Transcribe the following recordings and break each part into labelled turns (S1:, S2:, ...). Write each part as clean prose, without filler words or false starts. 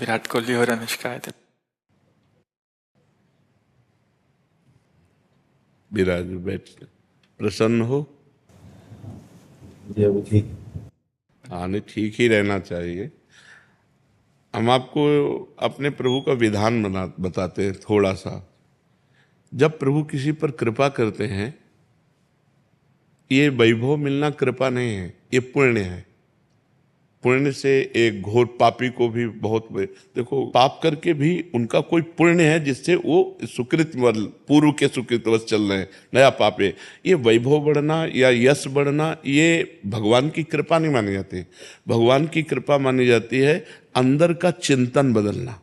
S1: विराट कोहली और अनुष्का आए थे।
S2: विराज बैठ प्रसन्न हो।
S3: जी अभी ठीक।
S2: हाँ नहीं, ठीक ही रहना चाहिए। हम आपको अपने प्रभु का विधान बताते हैं थोड़ा सा। जब प्रभु किसी पर कृपा करते हैं, ये वैभव मिलना कृपा नहीं है, ये पुण्य है। पुण्य से एक घोर पापी को भी देखो, पाप करके भी उनका कोई पुण्य है जिससे वो सुकृत पूर्व के सुकृतवश चल रहे हैं, नया पाप है। ये वैभव बढ़ना या यश बढ़ना ये भगवान की कृपा नहीं मानी जाती। भगवान की कृपा मानी जाती है अंदर का चिंतन बदलना,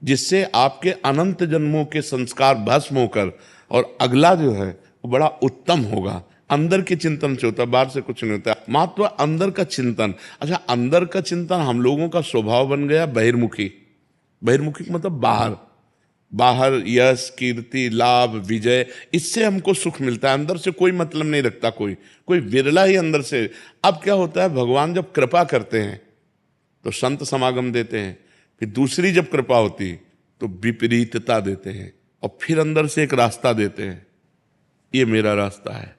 S2: जिससे आपके अनंत जन्मों के संस्कार भस्म होकर और अगला जो है वो बड़ा उत्तम होगा। अंदर के चिंतन से होता है, बाहर से कुछ नहीं होता। महत्व अंदर का चिंतन। अच्छा, अंदर का चिंतन हम लोगों का स्वभाव बन गया बहिर्मुखी। बहिर्मुखी मतलब बाहर, बाहर यश कीर्ति लाभ विजय, इससे हमको सुख मिलता है। अंदर से कोई मतलब नहीं रखता कोई विरला ही अंदर से। अब क्या होता है, भगवान जब कृपा करते हैं तो संत समागम देते हैं, फिर दूसरी जब कृपा होती तो विपरीतता देते हैं, और फिर अंदर से एक रास्ता देते हैं। ये मेरा रास्ता है,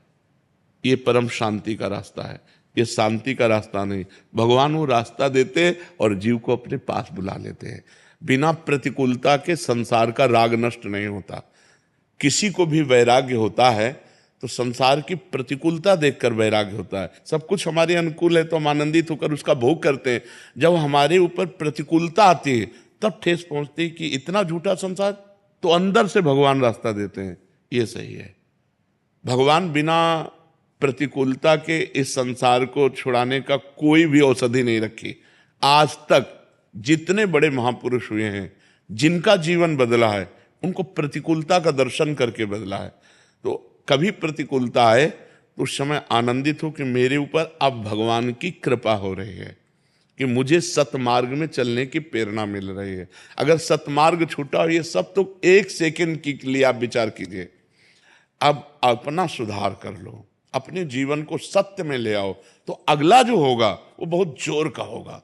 S2: ये परम शांति का रास्ता है, ये शांति का रास्ता नहीं। भगवान वो रास्ता देते और जीव को अपने पास बुला लेते हैं। बिना प्रतिकूलता के संसार का राग नष्ट नहीं होता। किसी को भी वैराग्य होता है तो संसार की प्रतिकूलता देखकर वैराग्य होता है। सब कुछ हमारे अनुकूल है तो हम आनंदित होकर उसका भोग करते हैं। जब हमारे ऊपर प्रतिकूलता आती है तब ठेस पहुंचती है कि इतना झूठा संसार, तो अंदर से भगवान रास्ता देते हैं। ये सही है। भगवान बिना प्रतिकूलता के इस संसार को छुड़ाने का कोई भी औषधि नहीं रखी। आज तक जितने बड़े महापुरुष हुए हैं, जिनका जीवन बदला है, उनको प्रतिकूलता का दर्शन करके बदला है। तो कभी प्रतिकूलता आए तो उस समय आनंदित हो कि मेरे ऊपर अब भगवान की कृपा हो रही है, कि मुझे सतमार्ग में चलने की प्रेरणा मिल रही है। अगर सतमार्ग छूटा हो, ये सब तो एक सेकंड के लिए आप विचार कीजिए। अब अपना सुधार कर लो, अपने जीवन को सत्य में ले आओ, तो अगला जो होगा वो बहुत जोर का होगा।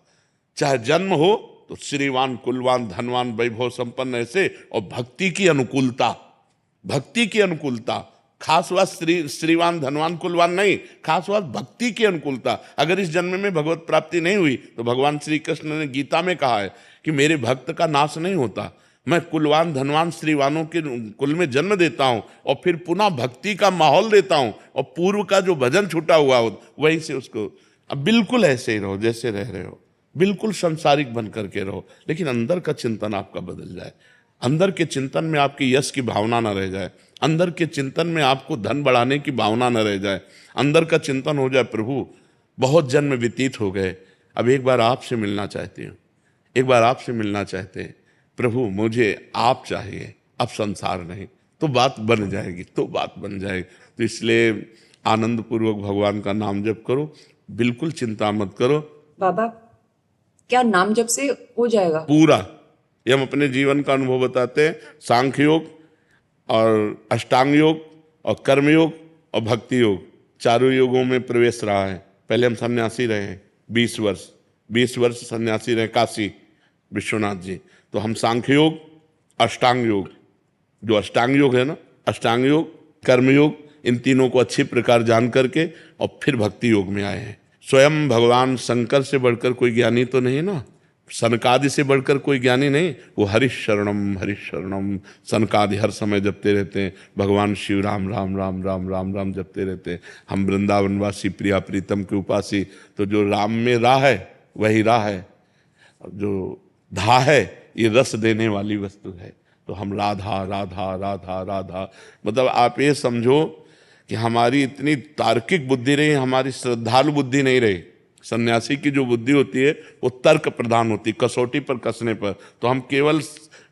S2: चाहे जन्म हो तो श्रीवान कुलवान धनवान वैभव संपन्न ऐसे, और भक्ति की अनुकूलता, भक्ति की अनुकूलता। खास बात श्रीवान धनवान कुलवान नहीं, खास बात भक्ति की अनुकूलता। अगर इस जन्म में भगवत प्राप्ति नहीं हुई तो भगवान श्री कृष्ण ने गीता में कहा है कि मेरे भक्त का नाश नहीं होता। मैं कुलवान धनवान श्रीवानों के कुल में जन्म देता हूं और फिर पुनः भक्ति का माहौल देता हूं, और पूर्व का जो भजन छूटा हुआ हो वहीं से उसको। अब बिल्कुल ऐसे ही रहो जैसे रह रहे हो, बिल्कुल संसारिक बन करके रहो, लेकिन अंदर का चिंतन आपका बदल जाए। अंदर के चिंतन में आपकी यश की भावना न रह जाए, अंदर के चिंतन में आपको धन बढ़ाने की भावना न रह जाए। अंदर का चिंतन हो जाए, प्रभु बहुत जन्म व्यतीत हो गए, अब एक बार आपसे मिलना चाहती हूँ, एक बार आपसे मिलना चाहते हैं प्रभु, मुझे आप चाहिए, अब संसार नहीं। तो बात बन जाएगी, तो बात बन जाएगी। तो इसलिए आनंद पूर्वक भगवान का नाम जप करो, बिल्कुल चिंता मत करो।
S4: बाबा, क्या नाम जप से हो जाएगा
S2: पूरा? ये हम अपने जीवन का अनुभव बताते हैं। सांख्य योग और अष्टांग योग और कर्म योग और भक्ति योग, चारों योगों में प्रवेश रहा है। पहले हम सन्यासी रहे हैं 20 वर्ष सन्यासी रहे काशी विश्वनाथ जी। तो हम सांख्य योग, अष्टांग योग, जो अष्टांग योग है ना, अष्टांग योग कर्मयोग, इन तीनों को अच्छी प्रकार जान करके और फिर भक्ति योग में आए हैं। स्वयं भगवान शंकर से बढ़कर कोई ज्ञानी तो नहीं ना, सनकादि से बढ़कर कोई ज्ञानी नहीं। वो हरिशरणम सनकादि हर समय जपते रहते हैं। भगवान शिव राम राम राम राम राम राम जपते रहते हैं। हम वृंदावनवासी प्रिया प्रीतम के उपासी, तो जो राम में राह है वही राह है, जो धा है ये रस देने वाली वस्तु है। तो हम राधा राधा राधा राधा, मतलब आप ये समझो कि हमारी इतनी तार्किक बुद्धि रही, हमारी श्रद्धालु बुद्धि नहीं रही। सन्यासी की जो बुद्धि होती है वो तर्क प्रधान होती, कसौटी पर कसने पर। तो हम केवल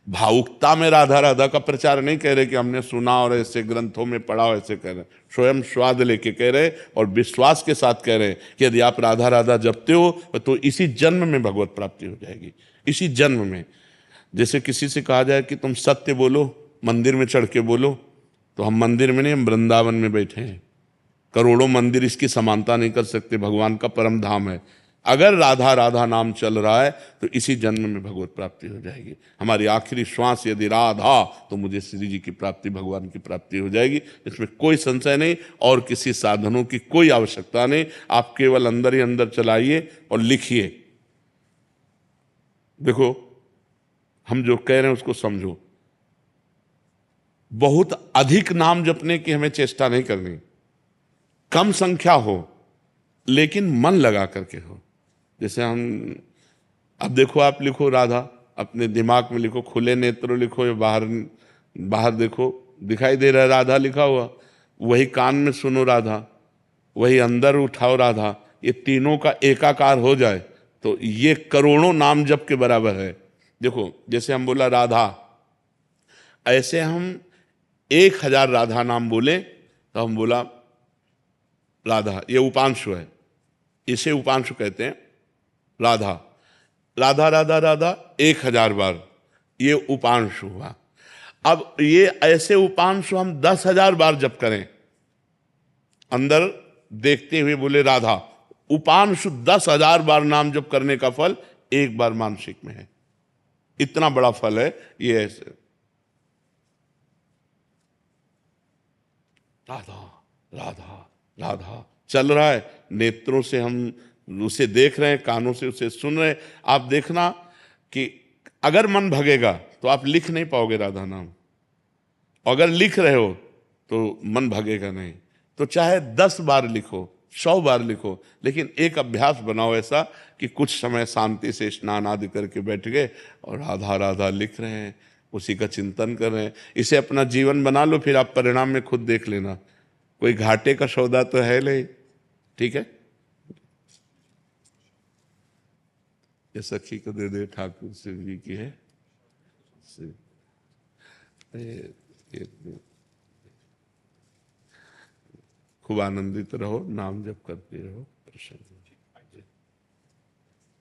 S2: भावुकता में राधा राधा का प्रचार नहीं कह रहे कि हमने सुना और ऐसे ग्रंथों में पढ़ा हो, ऐसे कह रहे, स्वयं स्वाद लेके कह रहे और विश्वास के साथ कह रहे कि यदि आप राधा राधा जपते हो तो इसी जन्म में भगवत प्राप्ति हो जाएगी, इसी जन्म में। जैसे किसी से कहा जाए कि तुम सत्य बोलो, मंदिर में चढ़ के बोलो, तो हम मंदिर में नहीं, हम वृंदावन में बैठे हैं। करोड़ों मंदिर इसकी समानता नहीं कर सकते, भगवान का परम धाम है। अगर राधा राधा नाम चल रहा है तो इसी जन्म में भगवत प्राप्ति हो जाएगी। हमारी आखिरी श्वास यदि राधा, तो मुझे श्री जी की प्राप्ति, भगवान की प्राप्ति हो जाएगी। इसमें कोई संशय नहीं और किसी साधनों की कोई आवश्यकता नहीं। आप केवल अंदर ही अंदर चलाइए और लिखिए। देखो, हम जो कह रहे हैं उसको समझो। बहुत अधिक नाम जपने की हमें चेष्टा नहीं करनी, कम संख्या हो लेकिन मन लगा करके हो। जैसे हम, अब देखो, आप लिखो राधा, अपने दिमाग में लिखो, खुले नेत्र लिखो या बाहर बाहर देखो, दिखाई दे रहा है राधा लिखा हुआ। वही कान में सुनो राधा, वही अंदर उठाओ राधा। ये तीनों का एकाकार हो जाए तो ये करोड़ों नाम जप के बराबर है। देखो, जैसे हम बोला राधा, ऐसे हम 1000 राधा नाम बोले तो हम बोला राधा, ये उपांशु है, इसे उपांशु कहते हैं। राधा राधा राधा राधा 1000 बार, ये उपांशु हुआ। अब ये ऐसे उपांशु हम 10,000 बार जप करें, अंदर देखते हुए बोले राधा, उपांशु 10,000 बार नाम जप करने का फल एक बार मानसिक में है। इतना बड़ा फल है ये। ऐसे राधा राधा राधा चल रहा है, नेत्रों से हम उसे देख रहे हैं, कानों से उसे सुन रहे हैं। आप देखना कि अगर मन भगेगा तो आप लिख नहीं पाओगे राधा नाम, अगर लिख रहे हो तो मन भगेगा नहीं। तो चाहे 10 बार लिखो, 100 बार लिखो, लेकिन एक अभ्यास बनाओ ऐसा कि कुछ समय शांति से स्नान आदि करके बैठ गए और राधा राधा लिख रहे हैं, उसी का चिंतन कर रहे हैं। इसे अपना जीवन बना लो, फिर आप परिणाम में खुद देख लेना। कोई घाटे का सौदा तो है नहीं, ठीक है। ये सखी को दे दे, ठाकुर शिव जी की है। खूब आनंदित रहो, नाम जप करते रहो, प्रसन्न।